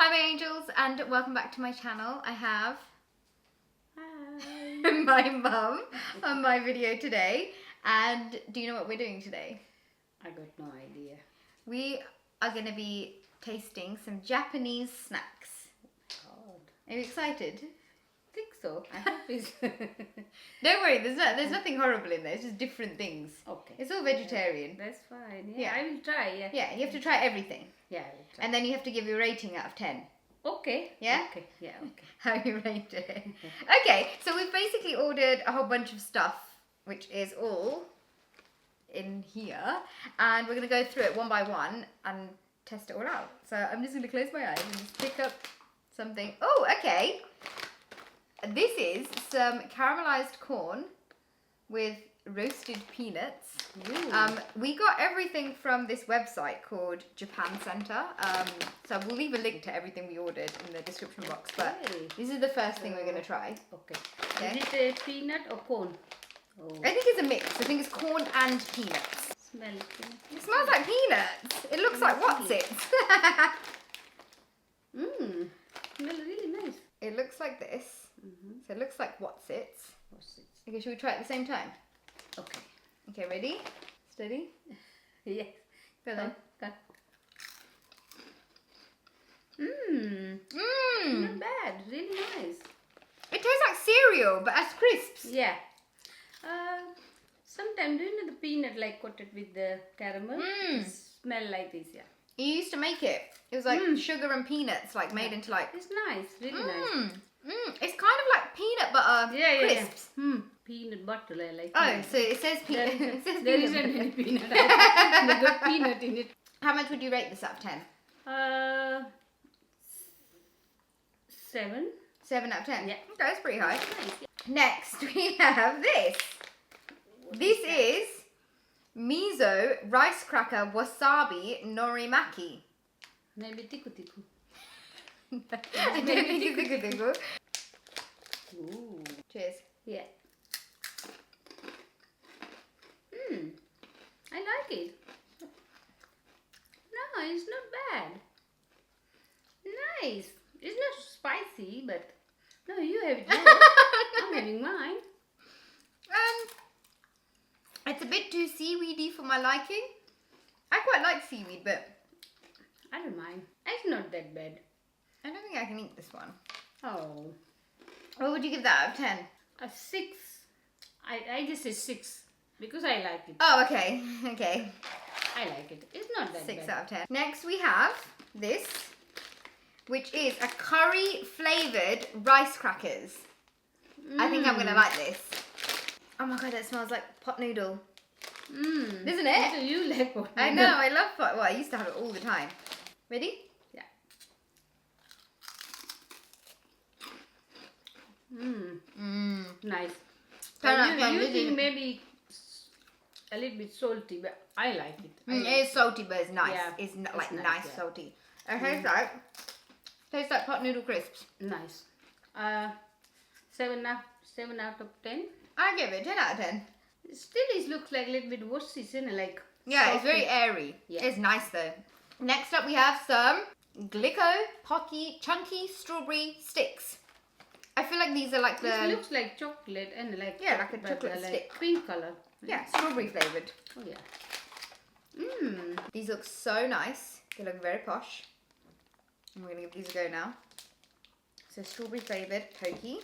Hi my angels and welcome back to my channel. I have Hi. my mum on my video today, and do you know what we're doing today? I got no idea. We are going to be tasting some Japanese snacks. God. Are you excited? I think so. I hope it's Don't worry, there's nothing horrible in there, it's just different things. okay. It's all vegetarian. That's fine. Yeah. I will try. Yeah. Yeah, you have to try everything. Yeah, I will try. And then you have to give your rating out of 10. Okay. Yeah? Okay. Yeah. Okay. How you rate it. Okay, so we've basically ordered a whole bunch of stuff, which is all in here, and we're going to go through it one by one and test it all out. So I'm just going to close my eyes and just pick up something. Oh, okay. This is some caramelized corn with roasted peanuts. We got everything from this website called Japan Center. So we'll leave a link to everything we ordered in the description box. But this is the first thing we're going to try. Okay. Okay. Is it a peanut or corn? Oh. I think it's a mix. I think it's corn and peanuts. Smell it. It smells like peanuts. It looks like what's it? Mmm. Smell really nice. It looks like this. So it looks like what's it? What's it? Okay, should we try it at the same time? Okay. Okay, ready? Steady? Yes. Go then. Go. Mmm. Mmm. Not bad. Really nice. It tastes like cereal, but as crisps. Yeah. Sometimes do you know the peanut like coated with the caramel? Mm. Smell like this, yeah. You used to make it. It was like sugar and peanuts, like made into like. It's nice, really nice. It's kind of like peanut butter crisps. Yeah. Peanut butter, I like. Oh, so it says peanut. There, it says there peanut isn't butter. any peanut. They got peanut in it. How much would you rate this out of 10? 7. 7 out of 10. Yeah. Okay, that's pretty high. Nice. Next, we have this. This is miso rice cracker wasabi norimaki. Maybe tiku tiku. I don't think it's a good thing. Ooh. Cheers. Yeah. I like it. No, it's not bad. Nice. It's not spicy, but no, you have it. I'm having mine. It's a bit too seaweedy for my liking. I quite like seaweed, but I don't mind. It's not that bad. I don't think I can eat this one. Oh. What would you give that out of 10? A 6. I just say 6 because I like it. Oh, okay. Okay. I like it. It's not that 6 bad. out of 10. Next we have this, which is a curry flavoured rice crackers. I think I'm going to like this. Oh my god, that smells like pot noodle. Isn't it? So you like what? I know, I love pot. Well, I used to have it all the time. Ready? Yeah. Nice. You think maybe a little bit salty, but I like it. It is salty, but it's nice. Yeah, It's not it's like nice, nice yeah. salty. It tastes like pot noodle crisps. Nice. 7 out of 10. I give it 10 out of 10. Still, it looks like a little bit washy, isn't it? Like Yeah, it's soft. very airy. Yeah. It's nice though. Next up, we have some Glico Pocky Chunky Strawberry Sticks. I feel like these are like This the looks like chocolate and like like a chocolate like stick. pink color. Strawberry flavoured. Oh yeah. These look so nice. They look very posh. I'm gonna give these a go now. So strawberry flavoured Pocky.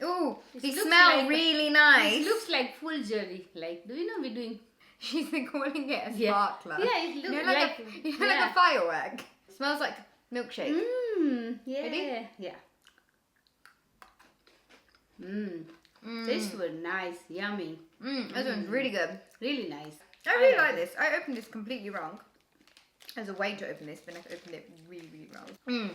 Ooh, these looks smell like really nice. It looks like full jelly. Like, do you know we're doing? She's been calling it a Yeah. sparkler. Yeah, it looks like a firework. It smells like milkshake. Yeah. Ready? Yeah. This was nice, yummy. This one's really good. Really nice. I really like this. I opened this completely wrong. There's a way to open this, but I opened it really, really wrong.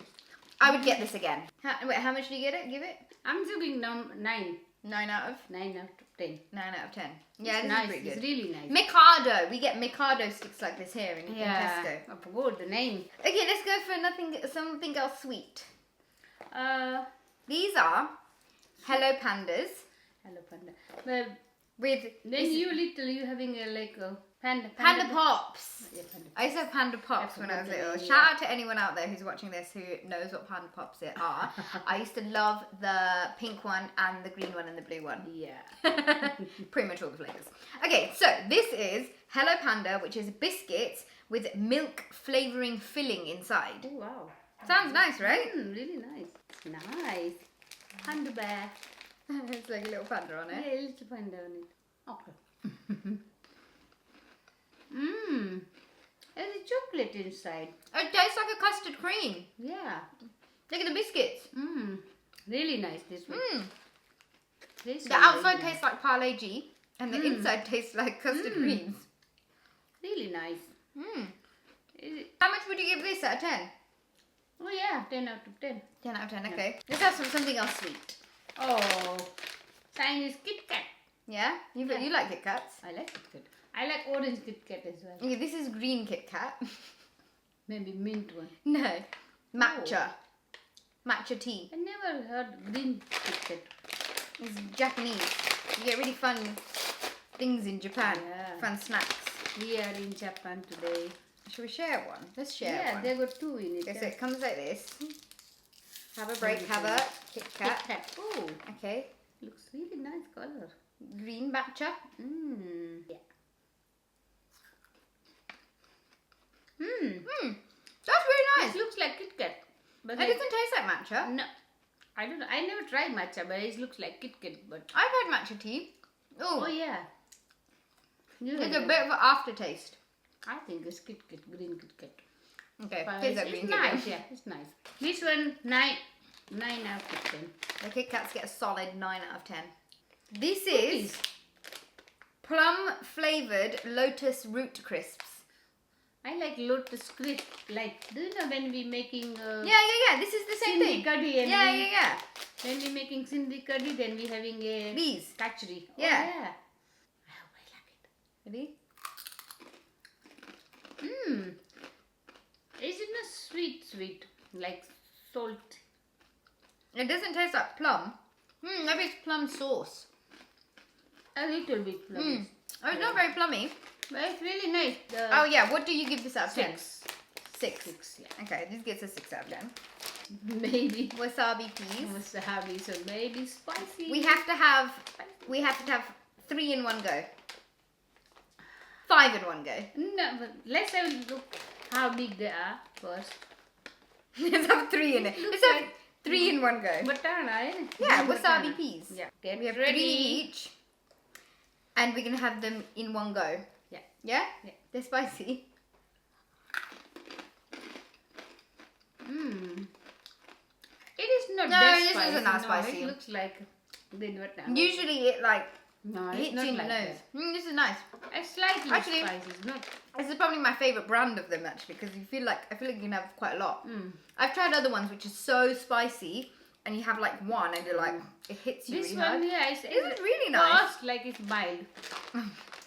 I would get this again. How much do you get it? Give it? I'm giving 9. 9 out of? 9 out of 10. 9 out of 10. Yeah, It's this nice. is pretty good. It's really nice. Mikado. We get Mikado sticks like this here in Tesco. I forgot the name. Okay, let's go for something else sweet. These are Hello Pandas. Hello Panda. But With then you having a like a Panda Pops. Yeah, Panda Pops. I used to have Panda Pops when I was little. Shout out to anyone out there who's watching this who knows what Panda Pops are. I used to love the pink one and the green one and the blue one. Yeah. Pretty much all the flavours. Okay, so this is Hello Panda, which is biscuits with milk flavouring filling inside. Oh, wow. Sounds nice, right? Really nice. Nice. Panda bear. It's like a little panda on it. Yeah, a little panda on it. Okay. Mmm. There's a chocolate inside. It tastes like a custard cream. Yeah. Look at the biscuits. Mmm. Really nice this one. Mm. This The one outside really tastes like Parle G and the inside tastes like custard creams. Really nice. Mm. Is it? How much would you give this out of 10? Oh yeah, 10 out of 10. 10 out of 10, okay. Let's have something else sweet. Oh, Chinese Kit Kat. Yeah? You like Kit Kats? I like Kit Kat. I like orange Kit Kat as well. Okay, this is green Kit Kat. Maybe mint one. No. Matcha. Matcha tea. I never heard green Kit Kat. It's Japanese. You get really fun things in Japan. Yeah. Fun snacks. We are in Japan today. Should we share one? Let's share Yeah, one. they got 2 in it. Okay, so it comes like this. Have a break, have a Kit Kat. Kit Kat. Oh, Okay. looks really nice color. Green matcha. Mmm. Yeah. That's really It nice. looks like Kit Kat. But It doesn't taste like matcha. No. I don't know. I never tried matcha, but it looks like Kit Kat. But I've had matcha tea. oh Oh, yeah. You it's had a it. bit of an aftertaste. I think it's Kit Kat, green Kit Kat. Okay, But tastes like it's green nice, Kit Kat. yeah, it's nice. This one, 9 out of 10. The Kit Kats get a solid 9 out of 10. This Cookies. is plum flavoured lotus root crisps. I like lotus crisp. Like, do you know when we making Yeah. This is the same Sindhi thing. curry and Yeah. when we making Sindhi curry, then we having a These. kachri. Yeah. Oh, yeah. I hope I like it. Ready? Mmm. Is it not sweet, like salt? It doesn't taste like plum. Maybe it's plum sauce. A little bit plum. Oh, it's not very plummy. But it's really nice. Oh yeah, what do you give this out of 10? 6. 6. 6, yeah. Okay, this gets a 6 out of 10. Maybe. Wasabi peas. Wasabi, so maybe spicy. We have to have 3 in one go. 5 in one go. No, but let's have a look how big they are first. Let's have 3 in it. Looks Let's have like 3 in one go. Batana, eh? Yeah, Green wasabi batana. peas. Yeah. Get We have ready. 3 each. And we're going to have them in one go. Yeah. Yeah? Yeah. They're spicy. Mmm. It is not No, that this spicy. isn't that No, spicy. It looks like green batana. Usually it like No, it's hits not in like the nose. that. This is nice. It's slightly Actually- spicy. It's not. This is probably my favourite brand of them actually because I feel like you can have quite a lot. Mm. I've tried other ones which are so spicy and you have like one and you're like it hits you This really one, hard. yeah, This is really nice. First, like it's mild.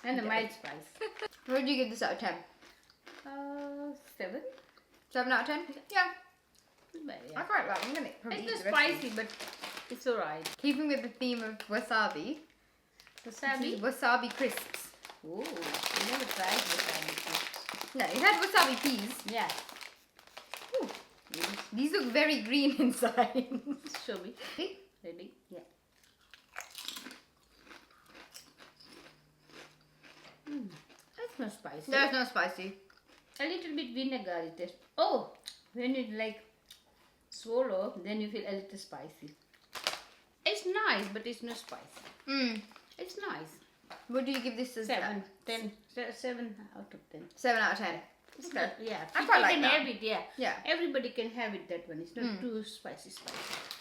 And a Okay. mild spice. What would you give this out of 10? 7. 7 out of 10? Yeah. But, I yeah. quite like it. I'm going to probably eat It's the not rest of spicy, but it's alright. these. Keeping with the theme of wasabi. This Wasabi? is wasabi crisps. Oh, I never tried wasabi. No, you had wasabi peas. Yeah. Ooh. These look very green inside. Show me. See? Ready? Yeah. That's not spicy. There's no spicy. A little bit vinegar it is. Oh, when you like swallow, then you feel a little spicy. It's nice, but it's not spicy. Mm. It's nice. What do you give this as? 7 out of 10. 7 out of 10. It's Okay. not, yeah. I People quite like can that. have it, yeah. Yeah. Everybody can have it, that one. It's not too spicy.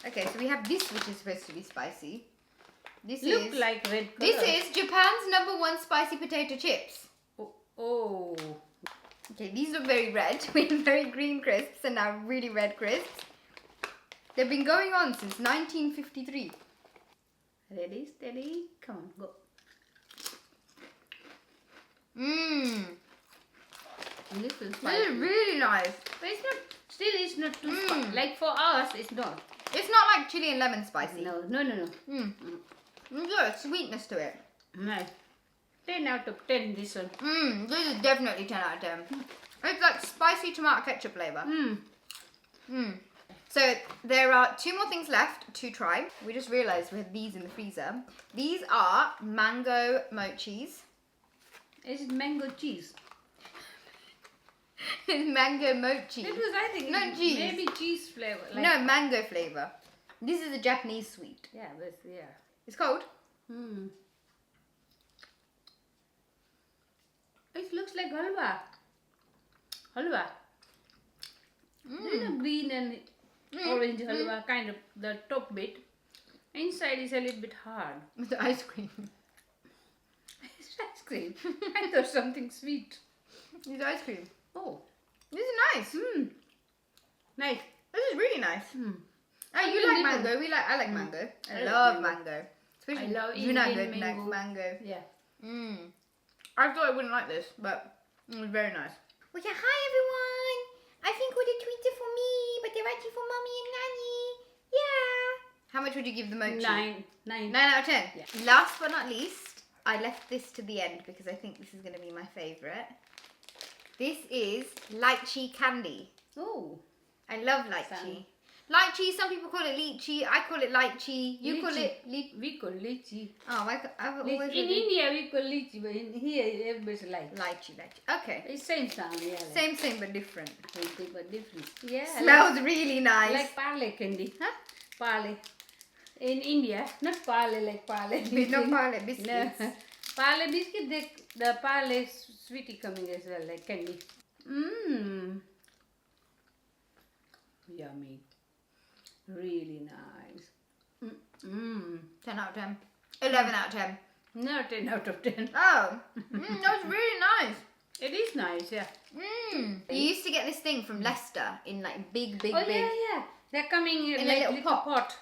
Okay, so we have this which is supposed to be spicy. This Look is like red color. this is Japan's #1 spicy potato chips. Oh. Okay, these look very red with very green crisps and now really red crisps. They've been going on since 1953. Ready, steady, come on, go. Mmm. Little This spicy. is really nice. But it's not, still it's not too Mm. spicy. Like for us, it's not. It's not like chili and lemon spicy. No. It's got a sweetness to it. Nice. 10 out of 10 this one. This is definitely 10 out of 10. It's like spicy tomato ketchup flavour. So there are 2 more things left to try. We just realised we had these in the freezer. These are mango mochis. Is it mango cheese? Mango mochi. It was, I think, No, cheese. maybe cheese flavor. Like, No, mango flavour. This is a Japanese sweet. Yeah, but yeah. It's cold. It looks like halwa. Halwa. You know, green and orange halwa, kind of the top bit. Inside is a little bit hard. With the ice cream. It's ice cream. I thought something sweet. It's ice cream. Oh, This is nice. nice. This is really nice. Oh, you Something like different. mango. I like mango. I I love love mango. Especially I love vinaigrette Indian mango. mango. Yeah. I thought I wouldn't like this, but it was very nice. Well, yeah, hi everyone. I think what the tweets are for me, but they're actually for mommy and nanny. Yeah. How much would you give the mochi? 9. 9 out of 10. Yeah. Last but not least, I left this to the end because I think this is going to be my favourite. This is lychee candy. Oh. I love lychee. Lychee, some people call it lychee. I call it lychee. You call it We call lychee. Oh, I've always In India we call lychee, but in here everybody's like. lychee. Okay. It's same sound, yeah. Like Same but different. same but different. Yeah. Smells really nice. Like parle candy. Huh? Parle. In India, not parle like parle. Not parle No. biscuits. Parle biscuit, the parle sweetie coming as well, like candy. Yummy. Really nice. 10 out of 10. 11 out of 10. No, 10 out of 10. Oh, that's really nice. It is nice, yeah. You used to get this thing from Leicester in like big. Oh, yeah. They're coming In a like little little pot.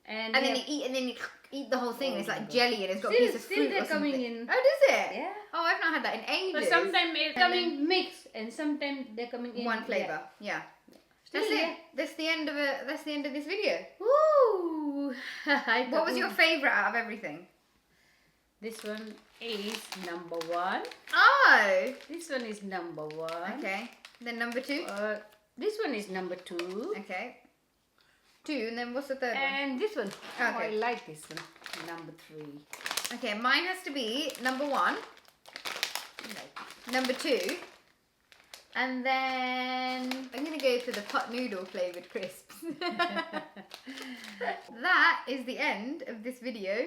And And then you eat the whole thing. And it's like jelly and it's got a Still- piece of still fruit they're or something. coming in. Oh, does it? Yeah. Oh, I've not had that in But ages. sometimes it's coming mixed and sometimes they're coming in One flavour. Yeah. That's Still, it. That's the end of it. That's the end of this video. Ooh. What was your favourite out of everything? This one is number 1. Oh. This one is number 1. Okay. Then number 2. This one is number 2. Okay. 2, and then what's the third one? And this one. Oh, I Okay. like this one. Number 3. Okay, mine has to be number 1, number 2, and then I'm gonna go for the pot noodle flavoured crisps. That is the end of this video.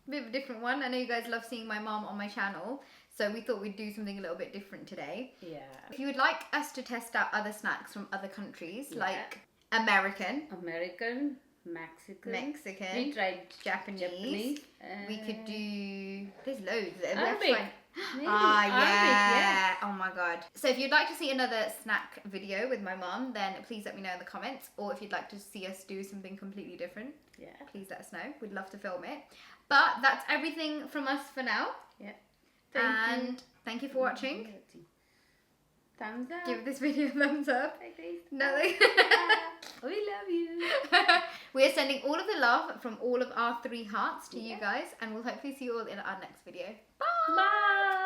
Bit of a different one. I know you guys love seeing my mom on my channel, so we thought we'd do something a little bit different today. Yeah. If you would like us to test out other snacks from other countries, Yeah. like American, American, Mexican. Mexican, We tried Japanese, Japanese. we could do, there's loads. We have to Arabic. find- Maybe. yeah. Oh my god. So if you'd like to see another snack video with my mum, then please let me know in the comments. Or if you'd like to see us do something completely different, Yeah. please let us know. We'd love to film it. But that's everything from us for now. Yeah. And thank you for watching. Thumbs up. Give this video a thumbs up. Like this. No. We love you. We're sending all of the love from all of our 3 hearts to you guys. And we'll hopefully see you all in our next video. Bye. Bye.